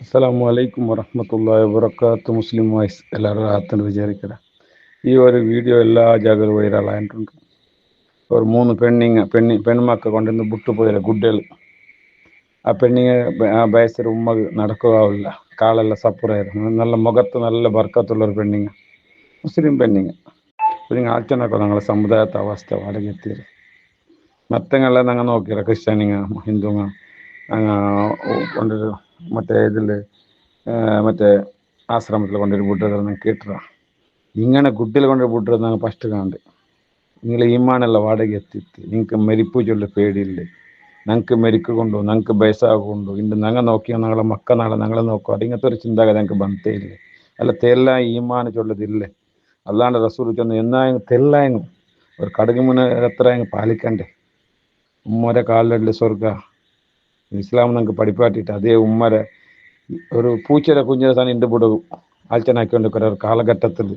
ಅಸ್ಸಲಾಮು ಅಲೈಕುಂ ವರಹಮತುಲ್ಲಾಹಿ ವಬರಕಾತು. Muslim voice ಎಲ್ಲರೂ ಆತನ ವಿಚಾರಿಕರ ഈ ഒരു വീഡിയോ എല്ലാ ജാഗലും വൈറലായിട്ടുണ്ട്. ഒരു മൂന്ന് പെൺമക്കൾ കൊണ്ടുവന്ന് വിട്ടുപോയില്ല ഗുഡ്ഡകൾ. ആ പെണ്ണിಗೆ ആ വയസ്സൊരു ഉമ്മ നടക്കുകയാവില്ല, കാലെല്ലാം സപ്പുറായിരുന്നു. നല്ല മുഖത്ത് നല്ല ബർക്കത്തുള്ളൊരു പെണ്ണിങ്ങ, മുസ്ലിം പെണ്ണിങ്ങ. നിങ്ങൾ ആഴ്ചനൊക്കെ ഞങ്ങളുടെ സമുദായത്തെ അവസ്ഥ വാടകെത്തിയത് മറ്റങ്ങളെ ഞങ്ങൾ നോക്കിയില്ല. ക്രിസ്ത്യാനിങ്ങ ഹിന്ദുങ്ങ കൊണ്ടൊരു ഇതിൽ മറ്റേ ആശ്രമത്തിൽ കൊണ്ടൊരു വിട്ടതെന്ന് കേട്ടില്ല. ഇങ്ങനെ കുട്ടികൾ കൊണ്ട് വിട്ടത് ഞങ്ങൾ ഫസ്റ്റ് കാണണ്ട്. നിങ്ങൾ ഈമാനെല്ലാം വാടക എത്തിയിട്ട് നിങ്ങൾക്ക് മരിപ്പു ചൊല്ല പേടിയില്ലേ? ഞങ്ങൾക്ക് മെരിക്കുകൊണ്ടു, ഞങ്ങൾക്ക് ബയസാകൊണ്ടു, ഇന്ന് ഞങ്ങൾ നോക്കിയാൽ ഞങ്ങളെ മക്ക നാളെ ഞങ്ങളെ നോക്കുക. അതിങ്ങനത്തെ ഒരു ചിന്താഗതി ഞങ്ങൾക്ക് ബന്ധേ ഇല്ലേ? അല്ല തെല്ല ഈമാൻ ചൊല്ലതില്ലേ? അല്ലാണ്ട് റസൂൽ ചൊന്ന് എന്നായും തെല്ലായും ഒരു കടുക് മുന എത്രയും പാലിക്കണ്ടേ? ഉമ്മരെ കാലിലെ സ്വർഗ ഇസ്ലാം ഞങ്ങൾക്ക് പഠിപ്പാട്ടിട്ട് അതേ ഉമ്മരെ ഒരു പൂച്ചയുടെ കുഞ്ഞിനെ തന്നെ ഇണ്ട് വിടും ആൽച്ചനാക്കിക്കൊണ്ടിരിക്കുന്ന ഒരു കാലഘട്ടത്തിൽ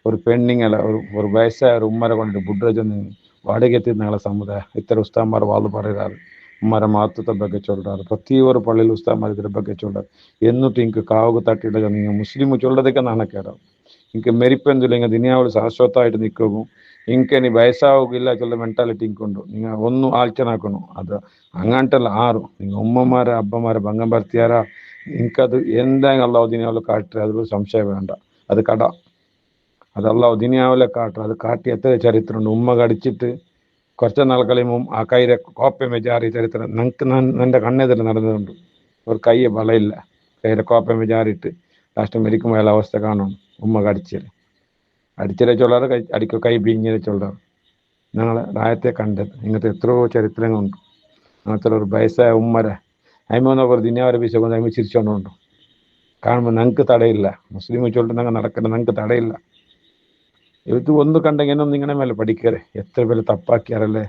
ഒരു പെണ്ണിങ്ങളെ ഒരു വയസ്സായ ഒരു ഉമ്മരെ കൊണ്ട് ബുഡ്ര ചെന്ന് വാടകെത്തി ഞങ്ങളെ സമുദായം ഇത്തരം ഉസ്താന്മാർ വാള് പറയുறாரு. ഉമ്മരെ മഹത്വത്തെ ಬಗ್ಗೆ ചൊല്ലാറ്. ಪ್ರತಿ ഒരു പള്ളിയിൽ ഉസ്താന്മാർ ഇതിനെ ಬಗ್ಗೆ ചൊല്ലാറ്. എന്നിട്ട് എനിക്ക് കാവുക തട്ടിയിട നിങ്ങൾ മുസ്ലിം ചൊല്ലതൊക്കെ നാണക്കേടാവും. എനിക്ക് മെരിപ്പെന്തില്ല, ഇങ്ങനെ ദിനിയാവിൽ ശാശ്വതമായിട്ട് നിൽക്കും. എനിക്ക് ഇനി വയസ്സാവുകയില്ല ചൊല്ല ಮೆಂಟಾಲಿಟಿ ಇಂಕೊಂಡು നിങ്ങൾ ഒന്നും ആൽച്ചനാക്കണു. അത് അങ്ങനട്ടല്ല ആറും നിങ്ങൾ ഉമ്മമാരെ അബ്ബമാരെ ഭംഗം ಬರ್ತಿಯಾರ നിങ്ങൾക്കത് എന്തായാലും അള്ളാഹു ദിനിയാവിൽ കാട്ടുക, അതൊരു സംശയം വേണ്ട. അത് കട, അത് അള്ളാഹു ദിനിയാവിലെ കാട്ടുക. അത് കാട്ടി എത്ര ചരിത്രമുണ്ട്. ഉമ്മ കടിച്ചിട്ട് കുറച്ച് നാൾ കഴിയുമ്പം ആ കൈരെ കോപ്പയം ജാറി ചരിത്രം ഞങ്ങൾക്ക് എൻ്റെ കണ്ണെതിരെ നടന്നതുണ്ട്. ഒരു കൈ വളയില്ല, കൈരെ കോപ്പയം ജാറിയിട്ട് ലാസ്റ്റ് മരിക്കുമ്പോൾ അയാളെ അവസ്ഥ കാണണം. ഉമ്മ അടിച്ചിലെ ചൊല്ലാറ്, കൈ പിഞ്ഞിലെ ചൊല്ലാറ്. ഞങ്ങളെ രായത്തെ കണ്ടത് ഇങ്ങനത്തെ എത്രയോ ചരിത്രങ്ങളുണ്ട്. അങ്ങനത്തെ ഒരു വയസ്സായ ഉമ്മരെ അയിമൊന്നൊക്കെ ഒരു ദിനാവരെ വിശകൊണ്ട് അയിമ ചിരിച്ചോണ്ടുണ്ട് കാണുമ്പോൾ ഞങ്ങൾക്ക് തടയില്ല. മുസ്ലിം ചൊല്ലിട്ട് ഞങ്ങൾ നടക്കേണ്ട ഞങ്ങൾക്ക് തടയില്ല. ഇത് ഒന്ന് കണ്ടെങ്കിൽ എന്നൊന്നും ഇങ്ങനെ മേലെ പഠിക്കരെ എത്ര പേര് തപ്പാക്കിയാറല്ലേ.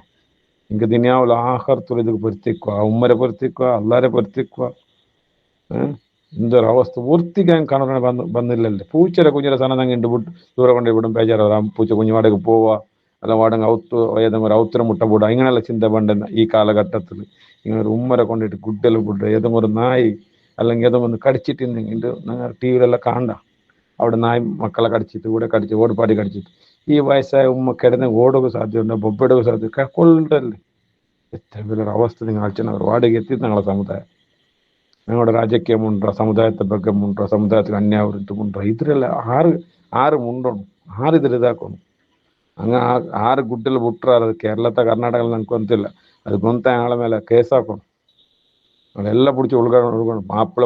നിങ്ങൾക്ക് ദിനാവുള്ള ആഹാരത്തുള്ള ഇത് പൊരുത്തിക്കുക, ഉമ്മരെ പൊരുത്തിക്കുക, അള്ളാരെ പൊരുത്തിക്കുക. എന്തൊരവസ്ഥ പൂർത്തിക്കാൻ കാണാൻ ಬಂದಿಲ್ಲല്ലേ. പൂച്ചയുടെ കുഞ്ഞിയുടെ സാധനം ഞങ്ങൾ ഇണ്ട് വിട്ട് ദൂരെ കൊണ്ട് വിടും. ബേജാറാം പൂച്ച കുഞ്ഞു വാടക പോവുക, അല്ല വാടക ഏതെങ്കിലും ഒരു ഔത്തരം മുട്ട പൂടുക. ഇങ്ങനെയുള്ള ചിന്ത പണ്ടെന്ന ഈ കാലഘട്ടത്തിൽ ഇങ്ങനെ ഒരു ഉമ്മരെ കൊണ്ടിട്ട് ഗുഡ്ഡൽ വിടുക. ഏതെങ്കിലും ഒരു നായി അല്ലെങ്കിൽ ഏതെങ്കിലും ഒന്ന് കടിച്ചിട്ടുണ്ടെങ്കിൽ ഞങ്ങൾ ടി വിയിലെല്ലാം കാണണ്ട. അവിടെ നായ് മക്കളെ കടിച്ചിട്ട് ഇവിടെ കടിച്ച് ഓടുപാടി കടിച്ചിട്ട് ഈ വയസ്സായ ഉമ്മ കിടന്ന് ഓടുക സാധ്യതയുണ്ട്, ബൊബ്ബെടുക സാധ്യത കൊള്ളല്ലേ. എത്ര വലിയൊരു അവസ്ഥ നിങ്ങൾ അച്ഛനവർ വാടക എത്തി ഞങ്ങളുടെ സമുദായം. ഞങ്ങളുടെ ರಾಜಕೀಯ ಮುಂಡ್ರ, ಸಮುದಾಯದ ಬಗ್ಗೆ ಮುಂಡ್ರ, ಸಮುದಾಯಕ್ಕೆ ಅನ್ಯಾಯ ವಿರುದ್ಧ ಮುಂಡ್ರ, ಇದ್ರೆಲ್ಲ ಆರು ಮುಂಡೋಣ, ಆರು ಇದ್ರ ಇದಾಕೋಣ. ಹಂಗ ಆರು ಗುಡ್ಡೆಲ್ಲ ಬಿಟ್ರ ಅದು ಕೇರಳದ ಕರ್ನಾಟಕ ನಂಗೆ ಗೊತ್ತಿಲ್ಲ. ಅದು ಗೊಂತ ಆಳ ಮೇಲೆ ಕೇಸ್ ಹಾಕೋಣ. അവരെല്ലാം പിടിച്ച് ഉൾക്കണം. മാപ്പിള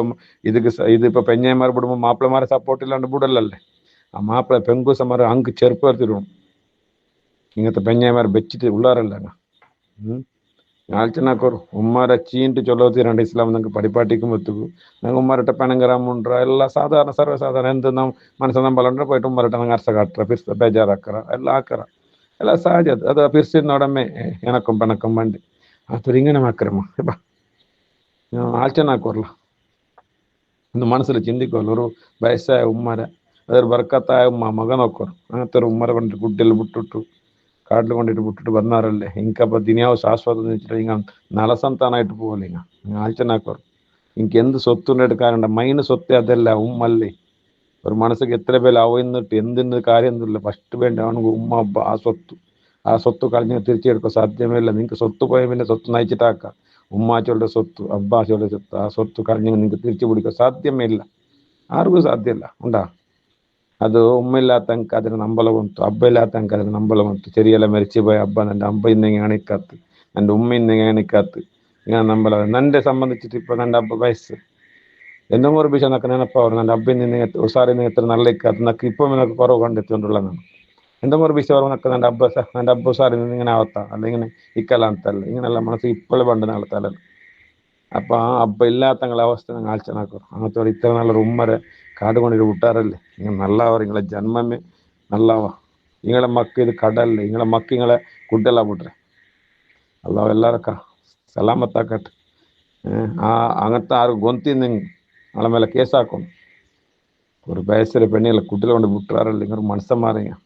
ഇതിപ്പോ പെഞ്ഞയന്മാർ വിടുമ്പോൾ മാപ്പിളമാരെ സപ്പോർട്ട് ഇല്ലാണ്ട് വിടലല്ലേ. ആ മാപ്പിള പെങ്കൂസന്മാരെ അങ്ങ് ചെറുപ്പത്തിടും. ഇങ്ങനത്തെ പെഞ്ഞയന്മാർ വെച്ചിട്ട് ഉള്ളാറല്ല. ആൽച്ചനാക്കോർ ഉമ്മാരെ ചീൻട്ട് ചൊല്ലത്തിരണ്ട് ഇസ്ലാം നിങ്ങൾക്ക് പഠിപ്പാട്ടിക്കും എത്തുകൂ. ഞങ്ങൾ ഉമ്മാരട്ടെ പെണങ്കരാമുണ്ട്ര എല്ലാം സാധാരണ സർവ്വസാധാരണ എന്ത് മനസ്സ നമ്പലുണ്ട് പോയിട്ട് ഉമ്മാരട്ടെ ഞങ്ങൾ അരസ കാട്ടറ പിർച്ച ബേജാറാക്കറ എല്ലാം ആക്കറ എല്ലാം സഹജ. അത് പിർച്ചിനോടമേ എനക്കും പെണക്കും വേണ്ടി അതൊരു ഇങ്ങനെ മാക്കരമ്മ ബ ആൽച്ചനാക്കോർല ഒന്ന് മനസ്സിൽ ചിന്തിക്കുമല്ലോ. ഒരു വയസ്സായ ഉമ്മാരെ അതൊരു ബർക്കത്തായ ഉമ്മ മക നോക്കോർ. അങ്ങനത്തെ ഒരു ഉമ്മരെ കൊണ്ടിട്ട് കുട്ടിയിൽ വിട്ടിട്ടു കാട്ടിൽ കൊണ്ടിട്ട് വിട്ടിട്ട് വന്നാറല്ലേ. ഇങ്ങക്കപ്പോൾ ദിനിയാവ് ശാശ്വതം വെച്ചിട്ട് ഇങ്ങ നലസന്താനായിട്ട് പോകല്ലേ. നിങ്ങൾ ആൽച്ചനാക്കോർ എനിക്ക് എന്ത് സ്വത്തുണ്ട് എടുക്കാറുണ്ട്. മൈന് സ്വത്ത് അതല്ല ഉമ്മല്ലേ. ഒരു മനസ്സിക്ക് എത്ര പേര് അവന്നിട്ട് എന്തിന് കാര്യം എന്തില്ല. ഫസ്റ്റ് വേണ്ടവണെങ്കിൽ ഉമ്മ അബ്ബ ആ സ്വത്ത് കളഞ്ഞ് തിരിച്ചെടുക്കാൻ സാധ്യമല്ല. നിങ്ങൾക്ക് സ്വത്ത് പോയ പിന്നെ സ്വത്ത് നയിച്ചിട്ടാക്കാം. ഉമ്മാച്ചോളുടെ സ്വത്ത് അബ്ബാച്ചോളുടെ സ്വത്ത് ആ സ്വത്ത് കളഞ്ഞ് നിങ്ങൾക്ക് തിരിച്ചു പിടിക്കാൻ സാധ്യമേ ഇല്ല. ആർക്കും സാധ്യമല്ല. ഉണ്ടാ ಅದು ഉമ്മയില്ലാത്തങ്ങൾക്ക് അതിന് നമ്പലം ഉಂಟು, ಅಬ್ಬ ಇಲ್ಲಾತಂಕ അതിന് നമ്പലം ಉಂಟು. ചെറിയെಲ್ಲ മരിച്ചു പോയ അബ്ബ എൻ്റെ അബ്ബ ഇന്നെങ്കിൽ അണിക്കാത്ത്, എൻ്റെ ഉമ്മ ഇന്നെങ്കിൽ അണിക്കാത്ത് ഇങ്ങനെ നമ്പലം. എന്നെ സംബന്ധിച്ചിട്ട് ഇപ്പോൾ എൻ്റെ അബ്ബ വയസ്സ് എന്തെങ്കിലും ഒരു വിഷയം നക്ക് ನೆನಪವರು ನನ್ನ ಹಬ್ಬಿನ ಹುಷಾರಿ ಎತ್ತರ ನಲ್ಲಿಕ್ಕತ್ತು ನಕ್ಕೆ ಇಪ್ಪ ನನಗೆ കുറവ് കണ്ടെത്തിക്കൊണ്ടുള്ള ನಾನು എന്തെങ്കിലും ഒരു വിഷയം നക്ക് എൻ്റെ അബ്ബ ಹುಷಾರಿ ഇങ്ങനെ ആവത്താ അല്ല ഇങ്ങനെ ഇക്കല ಅಂತಲ್ಲ ഇങ്ങനെಲ್ಲ മനസ്സ് ഇപ്പോഴും പണ്ട് നടത്താലല്ല. അപ്പം ആ അബ്ബ ഇല്ലാത്തങ്ങളെ അവസ്ഥ നിങ്ങൾ ആലോചനാക്കും. അങ്ങനത്തെ ഇത്ര നല്ലൊരു ഉമ്മരെ കാടുകൊണ്ടിട്ട് വിട്ടാറല്ലേ. നിങ്ങൾ നല്ലവർ, നിങ്ങളെ ജന്മമേ നല്ലവ. നിങ്ങളെ മക്ക ഇത് കടല്ലേ, നിങ്ങളെ മക്ക നിങ്ങളെ കുಡ್ಡೆಲ್ಲ ಬಿಟ್ರೆ അല്ലാഹു എല്ലാവർക്കും സലാമത്താക്കട്ടെ. അങ്ങനത്തെ ആറ് ഗൊಂತಿಂದ നാളെ മേലെ കേസാക്കും. ഒരു വയസ്സിലെ പെണ്ണികളെ കുട്ടികളെ കൊണ്ട് വിട്ടാറല്ലേ. നിങ്ങൾ മനസ്സന്മാരെയാ